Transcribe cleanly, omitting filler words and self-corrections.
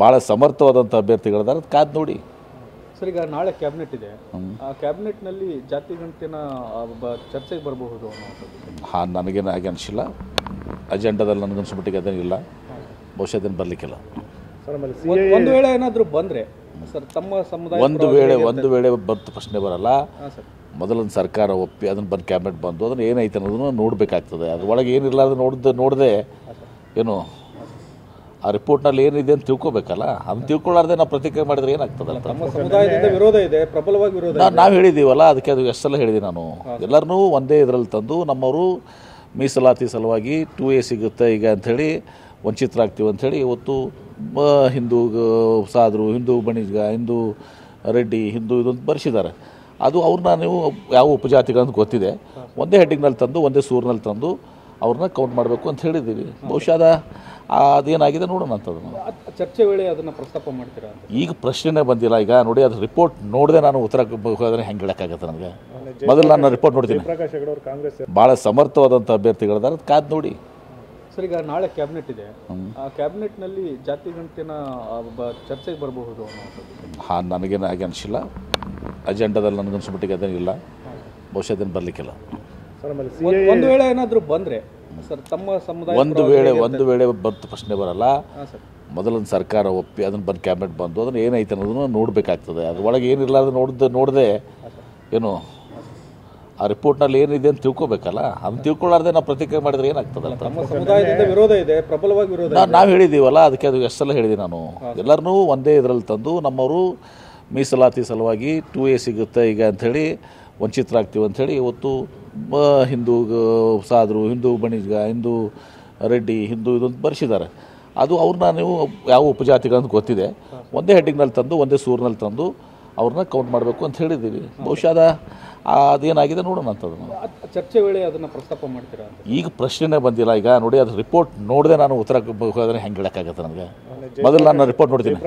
ಭಾಳ ಸಮರ್ಥವಾದಂಥ ಅಭ್ಯರ್ಥಿಗಳಿದ್ದಾರೆ, ಅದು ಕಾದು ನೋಡಿ. ಸರ್, ಈಗ ನಾಳೆ ಕ್ಯಾಬಿನೆಟ್ ಇದೆ. ಆ ಕ್ಯಾಬಿನೆಟ್ನಲ್ಲಿ ಜಾತಿ ಗಣತಿನ ಚರ್ಚೆಗೆ ಬರಬಹುದು ಅನ್ನೋದು. ಹಾಂ, ನನಗೇನು ಹಾಗೆ ಅನಿಸಿಲ್ಲ. ಅಜೆಂಡಾದಲ್ಲಿ ನನಗನ್ಸ್ಬಿಟ್ಟಿಗೆ ಅದೇನಿಲ್ಲ, ಬಹುಶಃ ಅದನ್ನು ಬರಲಿಕ್ಕಿಲ್ಲ. ಒಂದು ವೇಳೆ ಏನಾದರೂ ಬಂದರೆ ಸರ್ ತಮ್ಮ ಸಮುದಾಯ ಒಂದು ವೇಳೆ ಬಂತು ಪ್ರಶ್ನೆ ಬರಲ್ಲ. ಮೊದಲೊಂದು ಸರ್ಕಾರ ಒಪ್ಪಿ ಅದನ್ನು ಬಂದು ಕ್ಯಾಬಿನೆಟ್ ಬಂದು ಅದನ್ನು ಏನೈತೆ ಅನ್ನೋದನ್ನು ನೋಡಬೇಕಾಗ್ತದೆ. ಅದ್ರೊಳಗೆ ಏನಿಲ್ಲ ಅದು ನೋಡದೆ ಏನು ಆ ರಿಪೋರ್ಟ್ನಲ್ಲಿ ಏನಿದೆ ಅಂತ ತಿಳ್ಕೊಬೇಕಲ್ಲ. ಅದನ್ನು ತಿಳ್ಕೊಳ್ಳಾರ್ದೆ ನಾವು ಪ್ರತಿಕ್ರಿಯೆ ಮಾಡಿದ್ರೆ ಏನಾಗ್ತದಲ್ಲ. ನಮ್ಮ ಸಮುದಾಯದಿಂದ ವಿರೋಧ ಇದೆ, ಪ್ರಬಲವಾಗಿ ವಿರೋಧ. ನಾವು ಹೇಳಿದ್ದೀವಲ್ಲ, ಅದಕ್ಕೆ ಅದು ಎಷ್ಟೆಲ್ಲ ಹೇಳಿದ್ದೀನಿ ನಾನು. ಎಲ್ಲರನ್ನೂ ಒಂದೇ ಇದರಲ್ಲಿ ತಂದು ನಮ್ಮವರು ಮೀಸಲಾತಿ ಸಲುವಾಗಿ 2A ಸಿಗುತ್ತೆ ಈಗ ಅಂಥೇಳಿ ವಂಚಿತರಾಗ್ತೀವಿ ಅಂಥೇಳಿ ಇವತ್ತು ಹಿಂದೂ ಸಾದರು, ಹಿಂದೂ ಬಣಿಗ, ಹಿಂದೂ ರೆಡ್ಡಿ, ಹಿಂದೂ ಇದೊಂದು ಬರೆಸಿದ್ದಾರೆ. ಅದು ಅವ್ರನ್ನ ನೀವು ಯಾವ ಉಪಜಾತಿಗಳಂತ ಗೊತ್ತಿದೆ, ಒಂದೇ ಹೆಡ್ಡಿಂಗ್ನಲ್ಲಿ ತಂದು ಒಂದೇ ಸೂರಿನಲ್ಲಿ ತಂದು ಅವ್ರನ್ನ ಕೌಂಟ್ ಮಾಡಬೇಕು ಅಂತ ಹೇಳಿದ್ದೀವಿ. ಬಹುಶಃ ಅದೇನಾಗಿದೆ ನೋಡೋಣ ಅಂತದನ್ನು. ಚರ್ಚೆ ವೇಳೆ ಅದನ್ನು ಪ್ರಸ್ತಾಪ ಮಾಡ್ತೀರಾ? ಈಗ ಪ್ರಶ್ನೆನೇ ಬಂದಿಲ್ಲ. ಈಗ ನೋಡಿ, ಅದು ರಿಪೋರ್ಟ್ ನೋಡಿದೆ ನಾನು ಉತ್ತರ ಹೋದರೆ ಹೆಂಗೆ ಹೇಳೋಕ್ಕಾಗತ್ತೆ ನನಗೆ. ಮೊದಲು ನಾನು ರಿಪೋರ್ಟ್ ನೋಡ್ತೀನಿ. ಭಾಳ ಸಮರ್ಥವಾದಂಥ ಅಭ್ಯರ್ಥಿಗಳಿದ್ದಾರೆ, ಅದು ಕಾದು ನೋಡಿ. ಸರ್, ಈಗ ನಾಳೆ ಕ್ಯಾಬಿನೆಟ್ ಇದೆ. ಆ ಕ್ಯಾಬಿನೆಟ್ನಲ್ಲಿ ಜಾತಿ ಗಣತಿನ ಚರ್ಚೆಗೆ ಬರಬಹುದು ಅನ್ನೋದು. ಹಾಂ, ನನಗೇನು ಹಾಗೆ ಅನಿಸಿಲ್ಲ. ಅಜೆಂಡಾದಲ್ಲಿ ನನಗನ್ಸ್ಬಿಟ್ಟಿಗೆ ಅದೇನಿಲ್ಲ, ಬಹುಶಃ ಅದನ್ನು ಬರಲಿಕ್ಕಿಲ್ಲ. ಒಂದು ವೇಳೆ ಏನಾದರೂ ಬಂದರೆ ಸರ್ ತಮ್ಮ ಸಮುದಾಯ ಒಂದು ವೇಳೆ ಬಂತು ಪ್ರಶ್ನೆ ಬರಲ್ಲ. ಮೊದಲೊಂದು ಸರ್ಕಾರ ಒಪ್ಪಿ ಅದನ್ನು ಬಂದು ಕ್ಯಾಬಿನೆಟ್ ಬಂದು ಅದನ್ನು ಏನೈತೆ ಅನ್ನೋದನ್ನು ನೋಡಬೇಕಾಗ್ತದೆ. ಅದ್ರೊಳಗೆ ಏನಿಲ್ಲ ಅದು ನೋಡದೆ ಏನು ಆ ರಿಪೋರ್ಟ್ನಲ್ಲಿ ಏನಿದೆ ಅಂತ ತಿಳ್ಕೊಬೇಕಲ್ಲ. ಅದನ್ನು ತಿಳ್ಕೊಳ್ಳಾರ್ದೆ ನಾವು ಪ್ರತಿಕ್ರಿಯೆ ಮಾಡಿದ್ರೆ ಏನಾಗ್ತದಲ್ಲ. ನಮ್ಮ ಸಮುದಾಯದಿಂದ ವಿರೋಧ ಇದೆ, ಪ್ರಬಲವಾಗಿ ವಿರೋಧ. ನಾವು ಹೇಳಿದ್ದೀವಲ್ಲ, ಅದಕ್ಕೆ ಅದು ಎಷ್ಟೆಲ್ಲ ಹೇಳಿದ್ದೀನಿ ನಾನು. ಎಲ್ಲರನ್ನೂ ಒಂದೇ ಇದರಲ್ಲಿ ತಂದು ನಮ್ಮವರು ಮೀಸಲಾತಿ ಸಲುವಾಗಿ 2A ಸಿಗುತ್ತೆ ಈಗ ಅಂಥೇಳಿ ವಂಚಿತರಾಗ್ತೀವಿ ಅಂಥೇಳಿ ಇವತ್ತು ಹಿಂದೂ ಸಾದರು, ಹಿಂದೂ ಬಣಿಗ, ಹಿಂದೂ ರೆಡ್ಡಿ, ಹಿಂದೂ ಇದೊಂದು ಬರೆಸಿದ್ದಾರೆ. ಅದು ಅವ್ರನ್ನ ನೀವು ಯಾವ ಉಪಜಾತಿಗಳಂತ ಗೊತ್ತಿದೆ, ಒಂದೇ ಹೆಡ್ಡಿಂಗ್ನಲ್ಲಿ ತಂದು ಒಂದೇ ಸೂರಿನಲ್ಲಿ ತಂದು ಅವ್ರನ್ನ ಕೌಂಟ್ ಮಾಡಬೇಕು ಅಂತ ಹೇಳಿದ್ದೀವಿ. ಬಹುಶಃ ಅದೇನಾಗಿದೆ ನೋಡೋಣ ಅಂತದನ್ನು. ಚರ್ಚೆ ವೇಳೆ ಅದನ್ನು ಪ್ರಸ್ತಾಪ ಮಾಡ್ತೀರಾ? ಈಗ ಪ್ರಶ್ನೆನೇ ಬಂದಿಲ್ಲ. ಈಗ ನೋಡಿ, ಅದು ರಿಪೋರ್ಟ್ ನೋಡಿದೆ ನಾನು ಉತ್ತರ ಹೋದರೆ ಹೆಂಗೆ ಹೇಳೋಕ್ಕಾಗತ್ತೆ ನನಗೆ. ಮೊದಲು ನಾನು ರಿಪೋರ್ಟ್ ನೋಡ್ತೀನಿ.